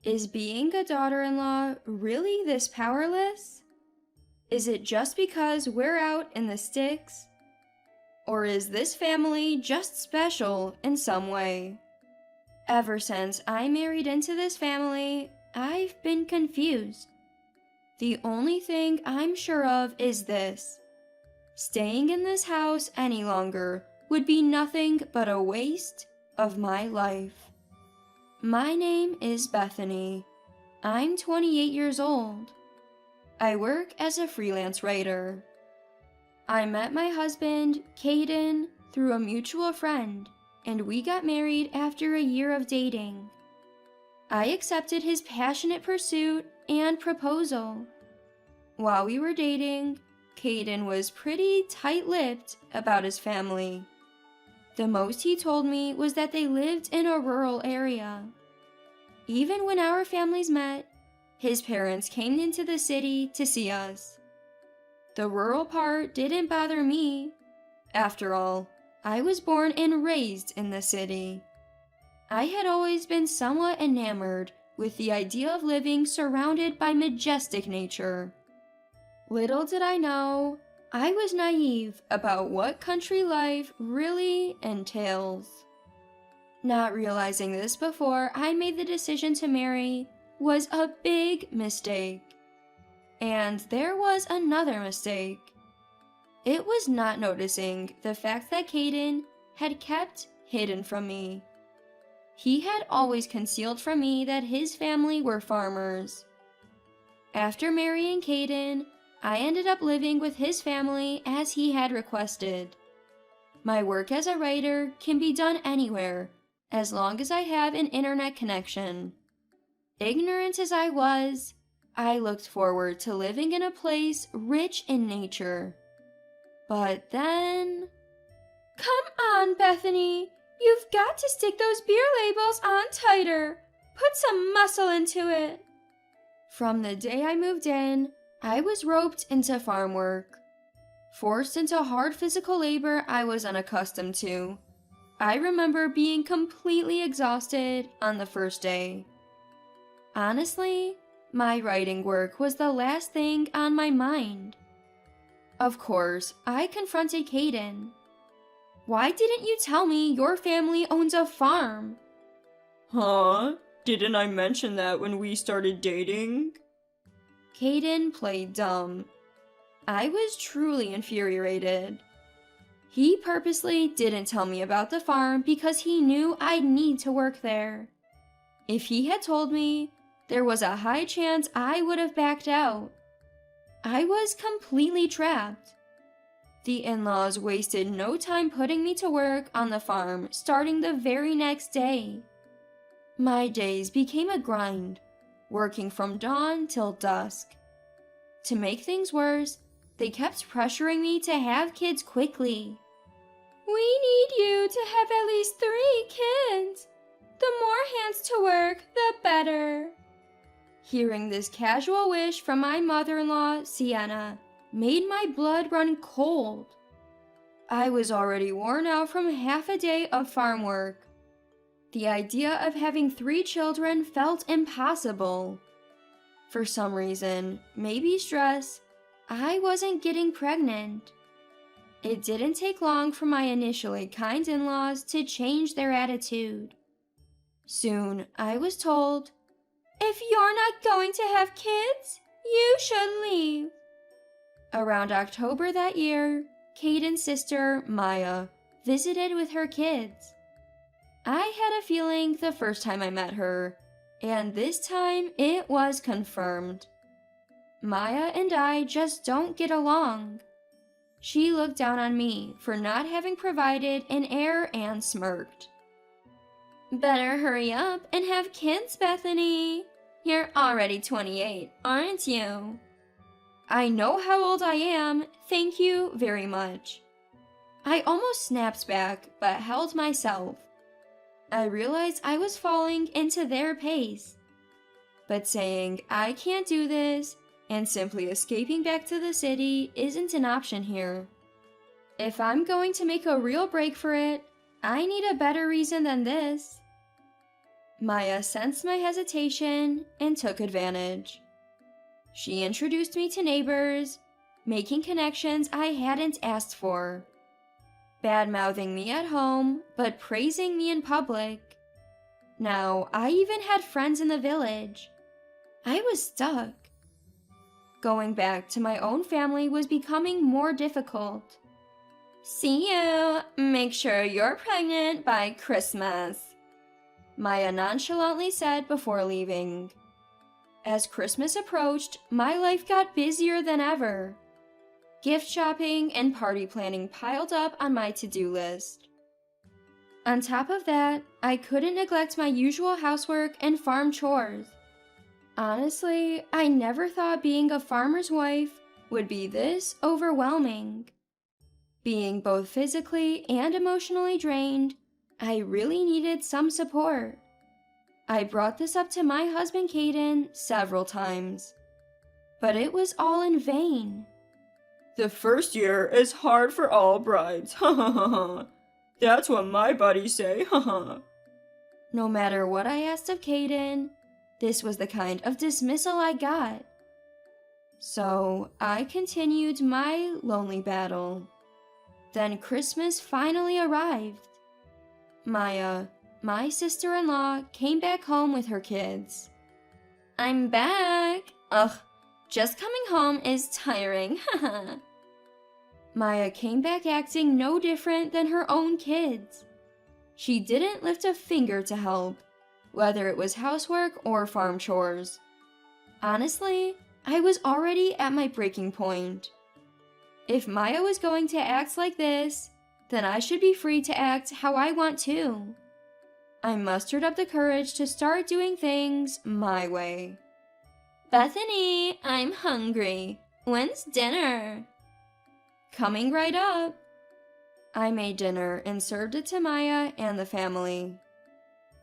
Is being a daughter-in-law really this powerless? Is it just because we're out in the sticks? Or is this family just special in some way? Ever since I married into this family, I've been confused. The only thing I'm sure of is this. Staying in this house any longer would be nothing but a waste of my life. My name is Bethany. I'm 28 years old. I work as a freelance writer. I met my husband, Caden, through a mutual friend, and we got married after a year of dating. I accepted his passionate pursuit and proposal. While we were dating, Caden was pretty tight-lipped about his family. The most he told me was that they lived in a rural area. Even when our families met, his parents came into the city to see us. The rural part didn't bother me. After all, I was born and raised in the city. I had always been somewhat enamored with the idea of living surrounded by majestic nature. Little did I know, I was naive about what country life really entails. Not realizing this before I made the decision to marry was a big mistake. And there was another mistake. It was not noticing the fact that Caden had kept hidden from me. He had always concealed from me that his family were farmers. After marrying Caden, I ended up living with his family as he had requested. My work as a writer can be done anywhere, as long as I have an internet connection. Ignorant as I was, I looked forward to living in a place rich in nature. But then... Come on, Bethany! You've got to stick those beer labels on tighter! Put some muscle into it! From the day I moved in, I was roped into farm work. Forced into hard physical labor I was unaccustomed to. I remember being completely exhausted on the first day. Honestly, my writing work was the last thing on my mind. Of course, I confronted Caden. Why didn't you tell me your family owns a farm? Huh? Didn't I mention that when we started dating? Caden played dumb. I was truly infuriated. He purposely didn't tell me about the farm because he knew I'd need to work there. If he had told me, there was a high chance I would have backed out. I was completely trapped. The in-laws wasted no time putting me to work on the farm starting the very next day. My days became a grind, working from dawn till dusk. To make things worse, they kept pressuring me to have kids quickly. We need you to have at least 3 kids. The more hands to work, the better. Hearing this casual wish from my mother-in-law, Sienna, made my blood run cold. I was already worn out from half a day of farm work. The idea of having 3 children felt impossible. For some reason, maybe stress, I wasn't getting pregnant. It didn't take long for my initially kind in-laws to change their attitude. Soon, I was told, "If you're not going to have kids, you should leave." Around October that year, Caden's sister, Maya, visited with her kids. I had a feeling the first time I met her, and this time it was confirmed. Maya and I just don't get along. She looked down on me for not having provided an heir and smirked. Better hurry up and have kids, Bethany. You're already 28, aren't you? I know how old I am, thank you very much. I almost snapped back, but held myself. I realized I was falling into their pace. But saying, I can't do this, and simply escaping back to the city isn't an option here. If I'm going to make a real break for it, I need a better reason than this. Maya sensed my hesitation and took advantage. She introduced me to neighbors, making connections I hadn't asked for. Bad-mouthing me at home, but praising me in public. Now, I even had friends in the village. I was stuck. Going back to my own family was becoming more difficult. "See you. Make sure you're pregnant by Christmas," Maya nonchalantly said before leaving. As Christmas approached, my life got busier than ever. Gift shopping and party planning piled up on my to-do list. On top of that, I couldn't neglect my usual housework and farm chores. Honestly, I never thought being a farmer's wife would be this overwhelming. Being both physically and emotionally drained, I really needed some support. I brought this up to my husband Caden several times, but it was all in vain. The first year is hard for all brides, ha ha ha ha. That's what my buddies say, ha ha. No matter what I asked of Caden, this was the kind of dismissal I got. So I continued my lonely battle. Then Christmas finally arrived. Maya, my sister-in-law, came back home with her kids. "I'm back. Ugh, just coming home is tiring, haha." Maya came back acting no different than her own kids. She didn't lift a finger to help, whether it was housework or farm chores. Honestly, I was already at my breaking point. If Maya was going to act like this, then I should be free to act how I want to. I mustered up the courage to start doing things my way. "Bethany, I'm hungry. When's dinner?" "Coming right up." I made dinner and served it to Maya and the family.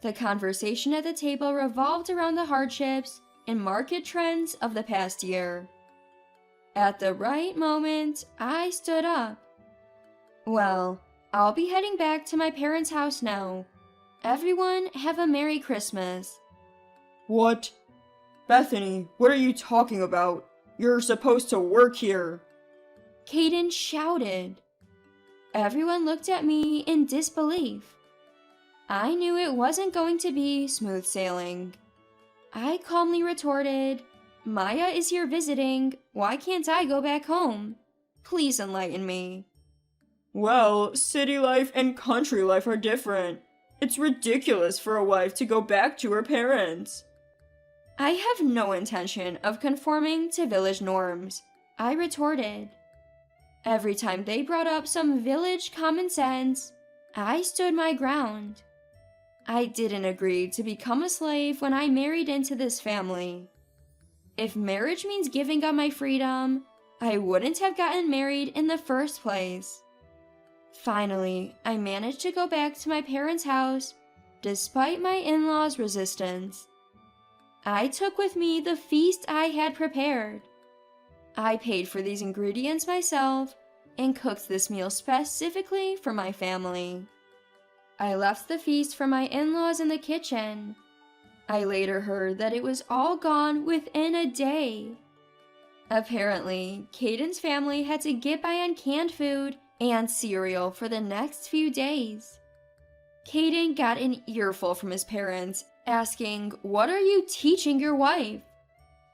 The conversation at the table revolved around the hardships and market trends of the past year. At the right moment, I stood up. "Well, I'll be heading back to my parents' house now. Everyone have a Merry Christmas." What? Bethany, what are you talking about? You're supposed to work here. Caden shouted. Everyone looked at me in disbelief. I knew it wasn't going to be smooth sailing. I calmly retorted, "Maya is here visiting. Why can't I go back home? Please enlighten me." Well, city life and country life are different. It's ridiculous for a wife to go back to her parents. I have no intention of conforming to village norms, I retorted. Every time they brought up some village common sense, I stood my ground. I didn't agree to become a slave when I married into this family. If marriage means giving up my freedom, I wouldn't have gotten married in the first place. Finally, I managed to go back to my parents' house, despite my in-laws' resistance. I took with me the feast I had prepared. I paid for these ingredients myself and cooked this meal specifically for my family. I left the feast for my in-laws in the kitchen. I later heard that it was all gone within a day. Apparently, Caden's family had to get by on canned food and cereal for the next few days. Caden got an earful from his parents, asking, "What are you teaching your wife?"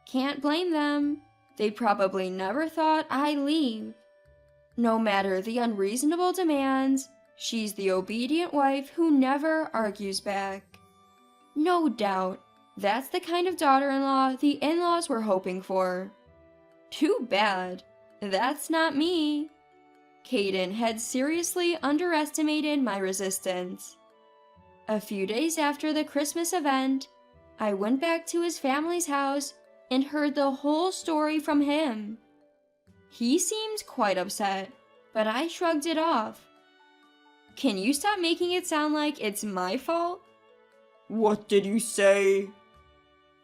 Can't blame them. They probably never thought I'd leave. No matter the unreasonable demands, she's the obedient wife who never argues back. No doubt, that's the kind of daughter-in-law the in-laws were hoping for. Too bad, that's not me. Caden had seriously underestimated my resistance. A few days after the Christmas event, I went back to his family's house and heard the whole story from him. He seemed quite upset, but I shrugged it off. Can you stop making it sound like it's my fault? What did you say?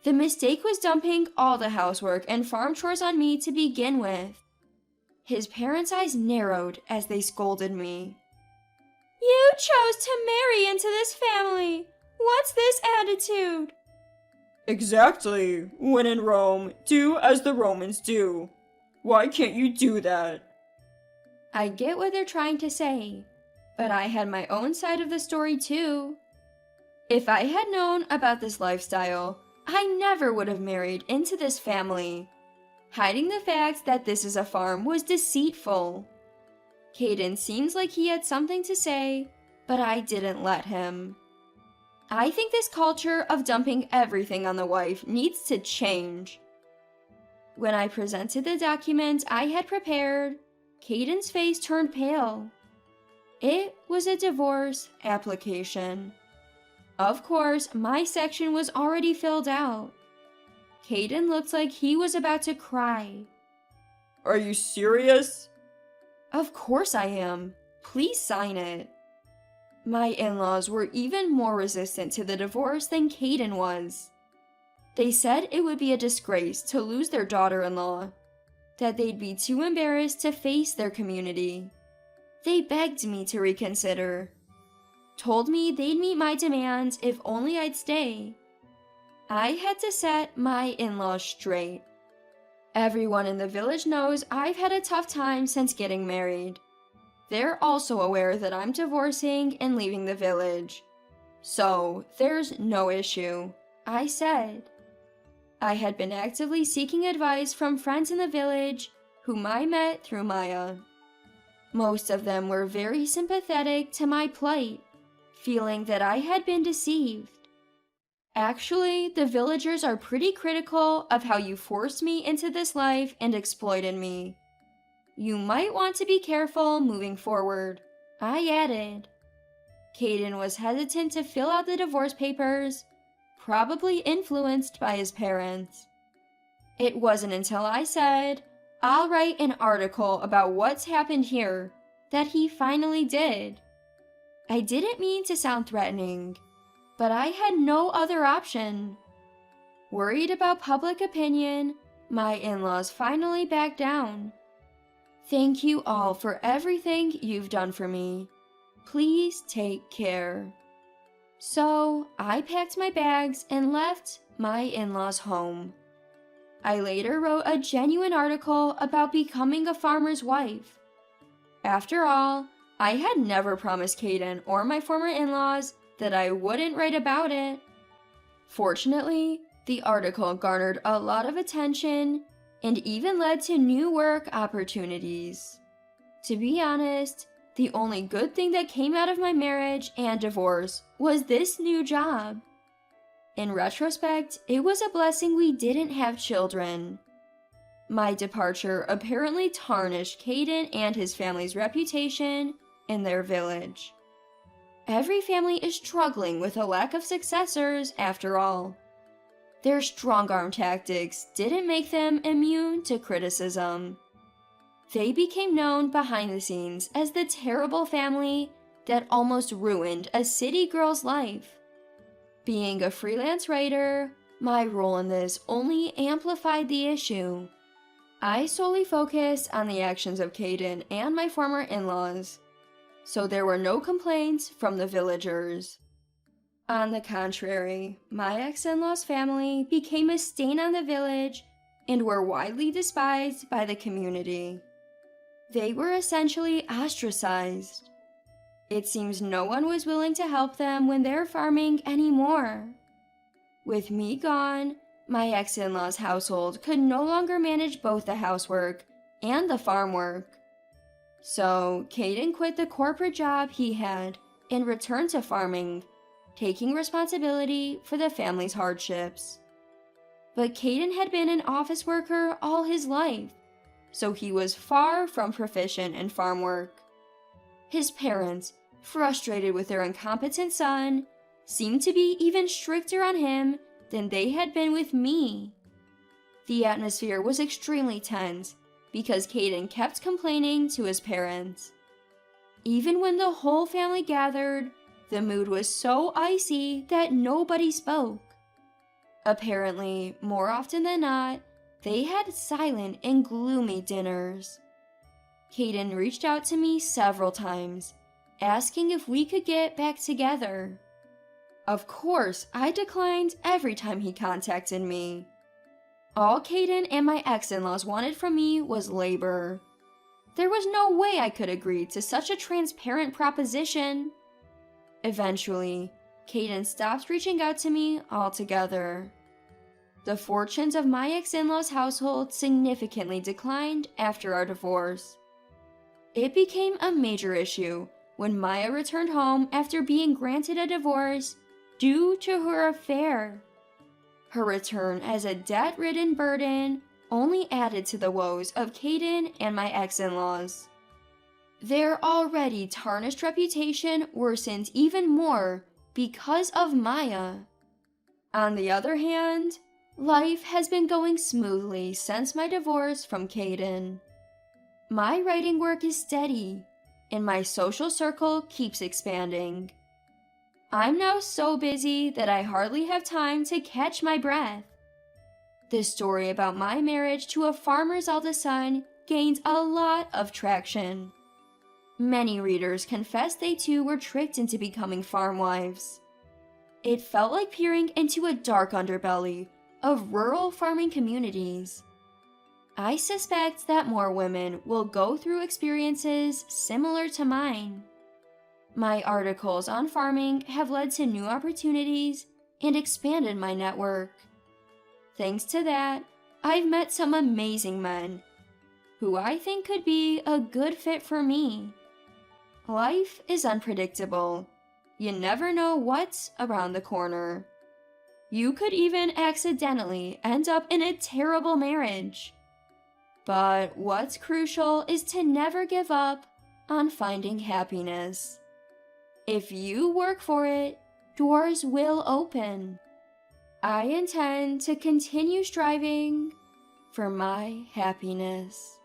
The mistake was dumping all the housework and farm chores on me to begin with. His parents' eyes narrowed as they scolded me. You chose to marry into this family. What's this attitude? Exactly. When in Rome, do as the Romans do. Why can't you do that? I get what they're trying to say, but I had my own side of the story too. If I had known about this lifestyle, I never would have married into this family. Hiding the fact that this is a farm was deceitful. Caden seems like he had something to say, but I didn't let him. I think this culture of dumping everything on the wife needs to change. When I presented the document I had prepared, Caden's face turned pale. It was a divorce application. Of course, my section was already filled out. Caden looked like he was about to cry. Are you serious? Of course I am. Please sign it. My in-laws were even more resistant to the divorce than Caden was. They said it would be a disgrace to lose their daughter-in-law, that they'd be too embarrassed to face their community. They begged me to reconsider, told me they'd meet my demands if only I'd stay. I had to set my in-laws straight. Everyone in the village knows I've had a tough time since getting married. They're also aware that I'm divorcing and leaving the village. So, there's no issue, I said. I had been actively seeking advice from friends in the village, whom I met through Maya. Most of them were very sympathetic to my plight, feeling that I had been deceived. Actually, the villagers are pretty critical of how you forced me into this life and exploited me. You might want to be careful moving forward, I added. Caden was hesitant to fill out the divorce papers, probably influenced by his parents. It wasn't until I said, I'll write an article about what's happened here, that he finally did. I didn't mean to sound threatening, but I had no other option. Worried about public opinion, my in-laws finally backed down. Thank you all for everything you've done for me. Please take care. So, I packed my bags and left my in-laws' home. I later wrote a genuine article about becoming a farmer's wife. After all, I had never promised Caden or my former in-laws that I wouldn't write about it. Fortunately, the article garnered a lot of attention and even led to new work opportunities. To be honest, the only good thing that came out of my marriage and divorce was this new job. In retrospect, it was a blessing we didn't have children. My departure apparently tarnished Caden and his family's reputation in their village. Every family is struggling with a lack of successors after all. Their strong-arm tactics didn't make them immune to criticism. They became known behind the scenes as the terrible family that almost ruined a city girl's life. Being a freelance writer, my role in this only amplified the issue. I solely focused on the actions of Caden and my former in-laws, so there were no complaints from the villagers. On the contrary, my ex-in-law's family became a stain on the village and were widely despised by the community. They were essentially ostracized. It seems no one was willing to help them when they're farming anymore. With me gone, my ex-in-law's household could no longer manage both the housework and the farm work. So, Caden quit the corporate job he had and returned to farming, taking responsibility for the family's hardships. But Caden had been an office worker all his life, so he was far from proficient in farm work. His parents, frustrated with their incompetent son, seemed to be even stricter on him than they had been with me. The atmosphere was extremely tense because Caden kept complaining to his parents. Even when the whole family gathered, the mood was so icy that nobody spoke. Apparently, more often than not, they had silent and gloomy dinners. Caden reached out to me several times, asking if we could get back together. Of course, I declined every time he contacted me. All Caden and my ex-in-laws wanted from me was labor. There was no way I could agree to such a transparent proposition. Eventually, Caden stopped reaching out to me altogether. The fortunes of my ex-in-laws' household significantly declined after our divorce. It became a major issue when Maya returned home after being granted a divorce due to her affair. Her return as a debt-ridden burden only added to the woes of Caden and my ex-in-laws. Their already tarnished reputation worsened even more because of Maya. On the other hand, life has been going smoothly since my divorce from Caden. My writing work is steady, and my social circle keeps expanding. I'm now so busy that I hardly have time to catch my breath. The story about my marriage to a farmer's eldest son gained a lot of traction. Many readers confessed they too were tricked into becoming farm wives. It felt like peering into a dark underbelly of rural farming communities. I suspect that more women will go through experiences similar to mine. My articles on farming have led to new opportunities and expanded my network. Thanks to that, I've met some amazing men who I think could be a good fit for me. Life is unpredictable. You never know what's around the corner. You could even accidentally end up in a terrible marriage. But what's crucial is to never give up on finding happiness. If you work for it, doors will open. I intend to continue striving for my happiness.